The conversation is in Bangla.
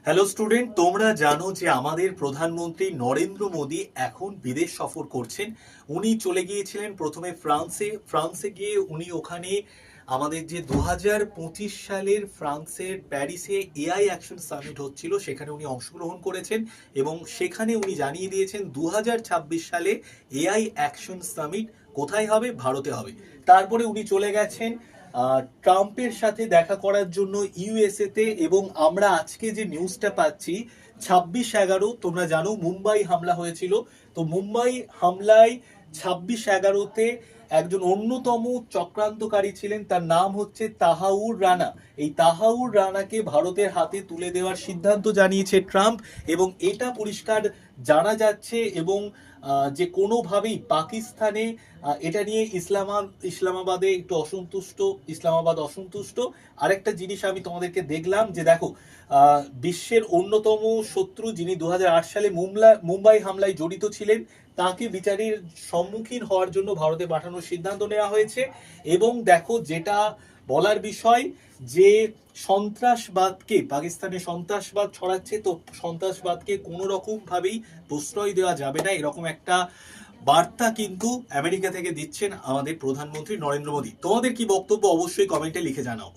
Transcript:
হ্যালো স্টুডেন্ট, তোমরা জানো যে আমাদের প্রধানমন্ত্রী নরেন্দ্র মোদী এখন বিদেশ সফর করছেন। উনি চলে গিয়েছিলেন প্রথমে ফ্রান্সে গিয়ে উনি ওখানে আমাদের যে 2025 সালের ফ্রান্সের প্যারিসে এআই অ্যাকশন সামিট হচ্ছিল সেখানে উনি অংশগ্রহণ করেছেন এবং সেখানে উনি জানিয়ে দিয়েছেন 2026 সালে এআই অ্যাকশন সামিট কোথায় হবে? ভারতে হবে। তারপরে উনি চলে গেছেন ট্রাম্পের সাথে দেখা করার জন্য ইউএসএ তে, এবং আমরা আজকে যে নিউজটা পাচ্ছি 26/11, তোমরা জানো মুম্বাই হামলা হয়েছিল। তো মুম্বাই হামলায় 26/11-তে একজন অন্যতম চক্রান্তকারী ছিলেন, তার নাম হচ্ছে তাহাউর রানা। এই তাহাউর রানাকে ভারতের হাতে তুলে দেওয়ার সিদ্ধান্ত জানিয়েছে ট্রাম্প, এবং এটা পরিষ্কার জানা যাচ্ছে এবং যে কোনোভাবেই পাকিস্তানে এটা নিয়ে ইসলামাবাদে একটু অসন্তুষ্ট, ইসলামাবাদ অসন্তুষ্ট। আরেকটা জিনিস আমি তোমাদেরকে দেখলাম যে দেখো, বিশ্বের অন্যতম শত্রু যিনি 2008 সালে মুম্বাই হামলায় জড়িত ছিলেন তাকে বিচারের সম্মুখীন হওয়ার জন্য ভারতে পাঠানোর সিদ্ধান্ত নেওয়া হয়েছে। এবং দেখো, যেটা বলার বিষয় যে সন্ত্রাসবাদকে, পাকিস্তানে সন্ত্রাসবাদ ছড়াচ্ছে, তো সন্ত্রাসবাদকে কোনো রকম ভাবেই প্রশ্রয় দেওয়া যাবে না, এরকম একটা বার্তা কিন্তু আমেরিকা থেকে দিচ্ছেন আমাদের প্রধানমন্ত্রী নরেন্দ্র মোদী। তোমাদের কি বক্তব্য অবশ্যই কমেন্টে লিখে জানাও।